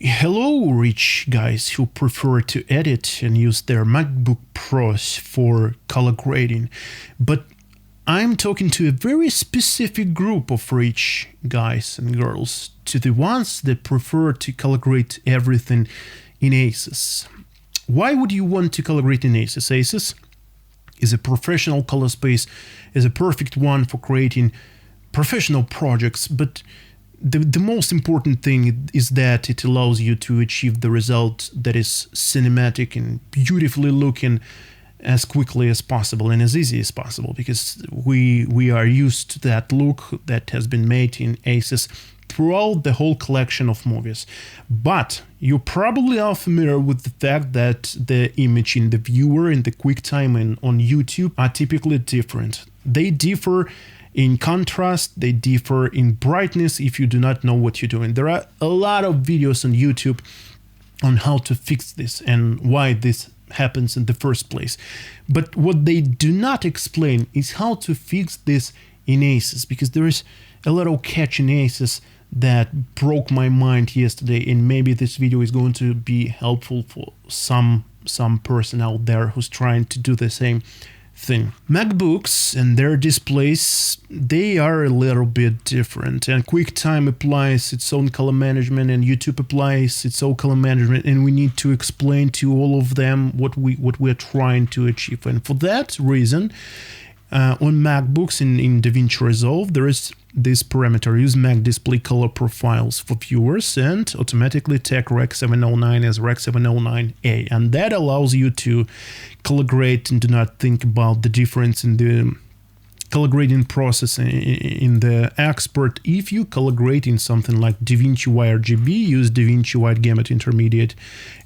Hello, rich guys who prefer to edit and use their MacBook Pros for color grading. But I'm talking to a very specific group of rich guys and girls, to the ones that prefer to color grade everything in ACES. Why would you want to color grade in ACES? ACES is a professional color space, is a perfect one for creating professional projects, but the most important thing is that it allows you to achieve the result that is cinematic and beautifully looking as quickly as possible and as easy as possible, because we are used to that look that has been made in ACES throughout the whole collection of movies. But you probably are familiar with the fact that the image in the viewer in the QuickTime and on YouTube are typically different. They differ in contrast, they differ in brightness if you do not know what you're doing. There are a lot of videos on YouTube on how to fix this and why this happens in the first place. But what they do not explain is how to fix this in ACES, because there is a little catch in ACES that broke my mind yesterday, and maybe this video is going to be helpful for some person out there who's trying to do the same thing. MacBooks and their displays, they are a little bit different, and QuickTime applies its own color management and YouTube applies its own color management, and we need to explain to all of them what we're trying to achieve. And for that reason, on MacBooks in DaVinci Resolve, there is this parameter: use Mac display color profiles for viewers and automatically tag Rec 709 as Rec 709A, and that allows you to color grade and do not think about the difference in the color grading process in the export. If you color grade in something like DaVinci YRGB, use DaVinci White Gamut Intermediate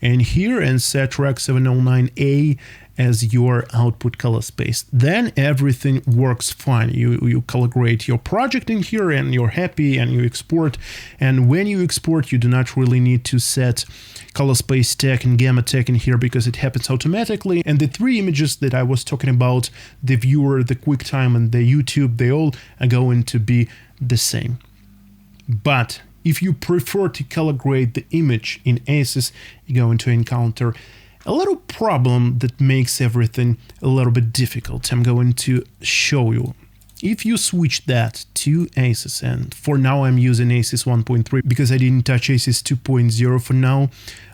and here, and set Rec 709A as your output color space. Then everything works fine. You color grade your project in here and you're happy, and you export. And when you export, you do not really need to set color space tag and gamma tag in here, because it happens automatically. And the three images that I was talking about, the viewer, the QuickTime, and the YouTube, they all are going to be the same. But if you prefer to color grade the image in ACES, you're going to encounter a little problem that makes everything a little bit difficult. I'm going to show you. If you switch that to ACES, and for now I'm using ACES 1.3 because I didn't touch ACES 2.0 for now,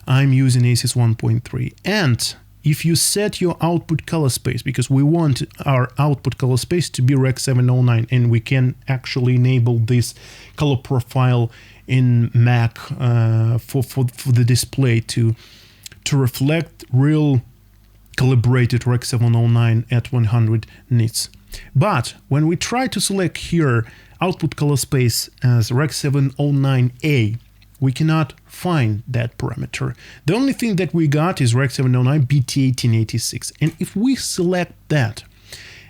I'm using ACES 1.3. And if you set your output color space, because we want our output color space to be Rec 709, and we can actually enable this color profile in Mac for the display to reflect real calibrated Rec 709 at 100 nits. But when we try to select here output color space as Rec 709A, we cannot find that parameter. The only thing that we got is Rec 709 BT1886. And if we select that,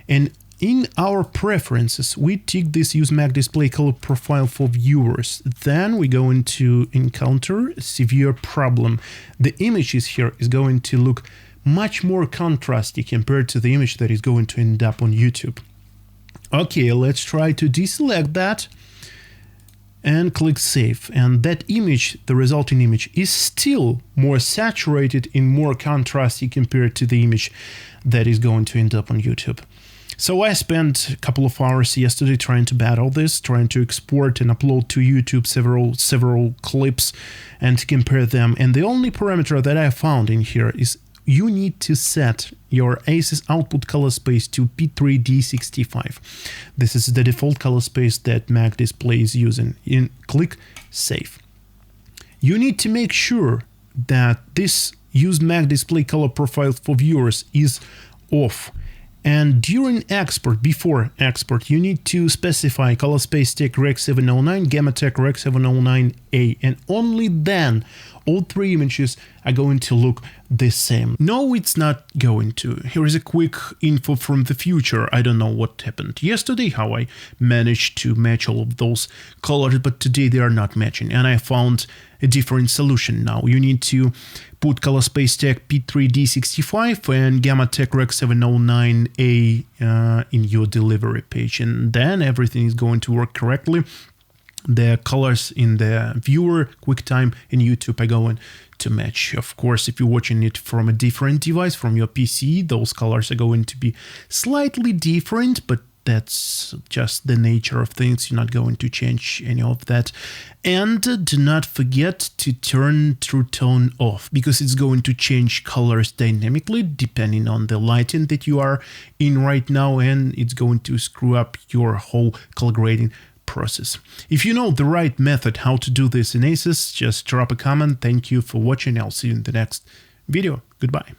and in our preferences, we tick this use Mac display color profile for viewers, then we're going to encounter a severe problem. The images here is going to look much more contrasty compared to the image that is going to end up on YouTube. Okay, let's try to deselect that and click save. And that image, the resulting image, is still more saturated and more contrasty compared to the image that is going to end up on YouTube. So I spent a couple of hours yesterday trying to battle this, trying to export and upload to YouTube several clips and compare them. And the only parameter that I found in here is you need to set your ACES output color space to P3D65. This is the default color space that Mac display is using. Click save. You need to make sure that this use Mac display color profile for viewers is off. And during export, before export, you need to specify color space tag Rec 709, gamma tag Rec 709A, and only then all three images are going to look the same. No, it's not going to. Here is a quick info from the future. I don't know what happened yesterday, how I managed to match all of those colors, but today they are not matching, and I found a different solution now. You need to put color space tag P3D65 and gamma tag Rec 709A in your delivery page, and then everything is going to work correctly. the colors in the viewer, QuickTime, and YouTube are going to match. Of course, if you're watching it from a different device, from your PC, those colors are going to be slightly different, but that's just the nature of things. You're not going to change any of that. And do not forget to turn True Tone off, because it's going to change colors dynamically depending on the lighting that you are in right now, and it's going to screw up your whole color grading process. If you know the right method how to do this in ACES, just drop a comment. Thank you for watching. I'll see you in the next video. Goodbye.